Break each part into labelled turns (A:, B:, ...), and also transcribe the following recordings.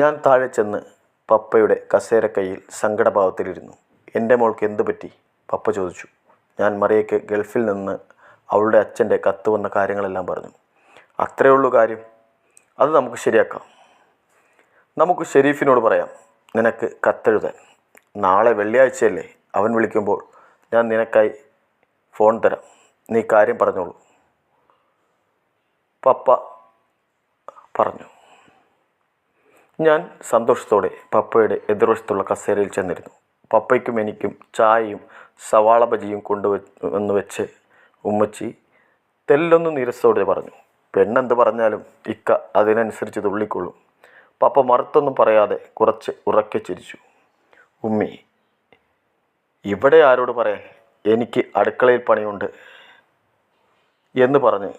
A: ഞാൻ താഴെ ചെന്ന് പപ്പയുടെ കസേരക്കയ്യിൽ സങ്കടഭാവത്തിലിരുന്നു. എൻ്റെ മോൾക്ക് എന്തു പറ്റി? പപ്പ ചോദിച്ചു. ഞാൻ മറിയയ്ക്ക് ഗൾഫിൽ നിന്ന് അവളുടെ അച്ഛൻ്റെ കത്ത് വന്ന കാര്യങ്ങളെല്ലാം പറഞ്ഞു. അത്രയേ ഉള്ളൂ കാര്യം. അത് നമുക്ക് ശരിയാക്കാം. നമുക്ക് ഷെരീഫിനോട് പറയാം നിനക്ക് കത്തെഴുതാൻ. നാളെ വെള്ളിയാഴ്ചയല്ലേ? അവൻ വിളിക്കുമ്പോൾ ഞാൻ നിനക്കായി ഫോൺ തരാം. നീ കാര്യം പറഞ്ഞോളൂ, പപ്പ പറഞ്ഞു. ഞാൻ സന്തോഷത്തോടെ പപ്പയുടെ എതിർവശത്തുള്ള കസേരയിൽ ചെന്നിരുന്നു. പപ്പയ്ക്കും എനിക്കും ചായയും സവാള ബജിയും കൊണ്ടുവന്ന് വെച്ച് ഉമ്മച്ചി തെല്ലൊന്ന് നീരസത്തോടെ പറഞ്ഞു. പെണ്ണെന്ത് പറഞ്ഞാലും ഇക്ക അതിനനുസരിച്ച് തുള്ളിക്കൊള്ളും. പപ്പ മറുത്തൊന്നും പറയാതെ കുറച്ച് ഉറക്കെ ചിരിച്ചു. ഉമ്മി, ഇവിടെ ആരോട് പറയാൻ, എനിക്ക് അടുക്കളയിൽ പണിയുണ്ട് എന്ന് പറഞ്ഞ്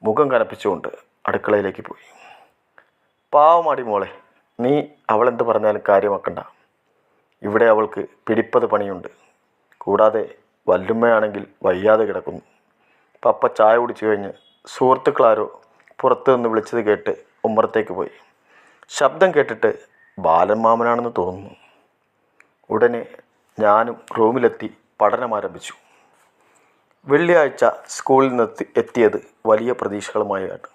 A: മുഖം കനപ്പിച്ചുകൊണ്ട് അടുക്കളയിലേക്ക് പോയി. പാവമാടി മോളെ, നീ അവളെന്ത് പറഞ്ഞാലും കാര്യമാക്കണ്ട. ഇവിടെ അവൾക്ക് പിടിപ്പത് പണിയുണ്ട്. കൂടാതെ വല്ലുമ്മയാണെങ്കിൽ വയ്യാതെ കിടക്കുന്നു. പപ്പ ചായ കുടിച്ചു കഴിഞ്ഞ് സുഹൃത്തുക്കളാരോ പുറത്തു നിന്ന് വിളിച്ചത് കേട്ട് ഉമ്മറത്തേക്ക് പോയി. ശബ്ദം കേട്ടിട്ട് ബാലൻ മാമനാണെന്ന് തോന്നുന്നു. ഉടനെ ഞാനും റൂമിലെത്തി പഠനം ആരംഭിച്ചു. വെള്ളിയാഴ്ച സ്കൂളിൽ നിന്ന് എത്തിയത് വലിയ പ്രതീക്ഷകളുമായാണ്.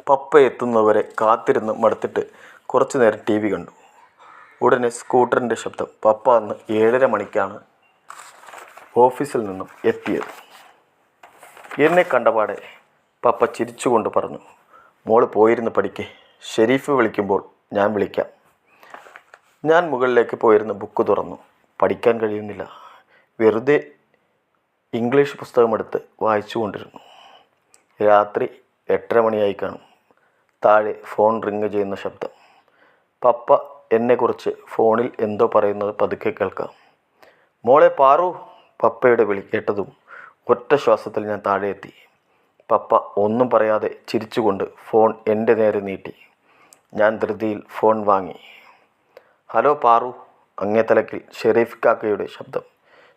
A: പപ്പ എത്തുന്നവരെ കാത്തിരുന്ന് മടുത്തിട്ട് കുറച്ചു നേരം TV കണ്ടു. ഉടനെ സ്കൂട്ടറിൻ്റെ ശബ്ദം. പപ്പ അന്ന് 7:30 മണിക്കാണ് ഓഫീസിൽ നിന്നും എത്തിയത്. എന്നെ കണ്ടപാടെ പപ്പ ചിരിച്ചുകൊണ്ട് പറഞ്ഞു, മോള് പോയിരുന്ന് പഠിക്കേ, ഷെരീഫ് വിളിക്കുമ്പോൾ ഞാൻ വിളിക്കാം. ഞാൻ മുകളിലേക്ക് പോയിരുന്ന ബുക്ക് തുറന്നു. പഠിക്കാൻ കഴിയുന്നില്ല. വെറുതെ ഇംഗ്ലീഷ് പുസ്തകമെടുത്ത് വായിച്ചു കൊണ്ടിരുന്നു. രാത്രി 8:30 മണിയായി കാണും. താഴെ ഫോൺ റിങ് ചെയ്യുന്ന ശബ്ദം. പപ്പ എന്നെക്കുറിച്ച് ഫോണിൽ എന്തോ പറയുന്നത് പതുക്കെ കേൾക്കാം. മോളെ പാറു, പപ്പയുടെ വിളി കേട്ടതും ഒറ്റ ശ്വാസത്തിൽ ഞാൻ താഴെ എത്തി. പപ്പ ഒന്നും പറയാതെ ചിരിച്ചുകൊണ്ട് ഫോൺ എൻ്റെ നേരെ നീട്ടി. ഞാൻ ധൃതിയിൽ ഫോൺ വാങ്ങി. ഹലോ പാറു. അങ്ങേ തലക്കിൽ ഷെരീഫ് കാക്കയുടെ ശബ്ദം.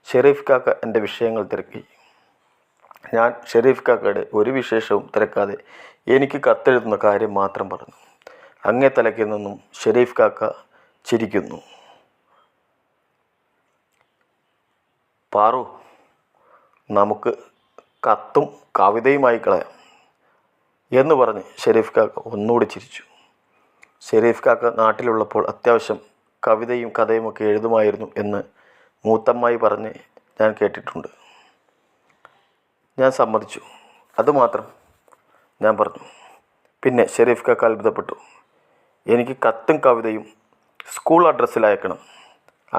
A: ഷെരീഫ് കാക്ക എൻ്റെ വിഷയങ്ങൾ തിരക്കി. ഞാൻ ഷെരീഫ് കാക്കയുടെ ഒരു വിശേഷവും തിരക്കാതെ എനിക്ക് കത്തെഴുതുന്ന കാര്യം മാത്രം പറഞ്ഞു. അങ്ങേ തലക്കിൽ നിന്നും ഷെരീഫ് കാക്ക ചിരിക്കുന്നു. പാറു, നമുക്ക് കത്തും കവിതയുമായി കളയാം എന്ന് പറഞ്ഞ് ഷെരീഫ് കാക്ക ഒന്നുകൂടി ചിരിച്ചു. ഷെരീഫ് കാക്ക നാട്ടിലുള്ളപ്പോൾ അത്യാവശ്യം കവിതയും കഥയുമൊക്കെ എഴുതുമായിരുന്നു എന്ന് മൂത്തമ്മായി പറഞ്ഞ് ഞാൻ കേട്ടിട്ടുണ്ട്. ഞാൻ സമ്മതിച്ചു. അതുമാത്രം ഞാൻ പറഞ്ഞു. പിന്നെ ഷെരീഫ് കാക്ക അത്ഭുതപ്പെട്ടു. എനിക്ക് കത്തും കവിതയും സ്കൂൾ അഡ്രസ്സിൽ അയക്കണം.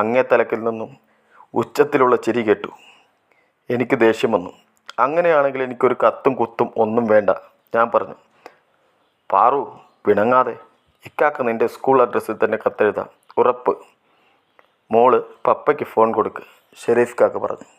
A: അങ്ങേ തലക്കിൽ നിന്നും ഉച്ചത്തിലുള്ള ചിരി കേട്ടു. എനിക്ക് ദേഷ്യം വന്നു. അങ്ങനെയാണെങ്കിൽ എനിക്കൊരു കത്തും കുത്തും ഒന്നും വേണ്ട, ഞാൻ പറഞ്ഞു. പാറു, പിണങ്ങാതെ. ഇക്കാക്ക നിൻ്റെ സ്കൂൾ അഡ്രസ്സിൽ തന്നെ കത്തെഴുതാം, ഉറപ്പ്. മോള് പപ്പയ്ക്ക് ഫോൺ കൊടുക്ക്, ഷെരീഫ് കാക്ക പറഞ്ഞു.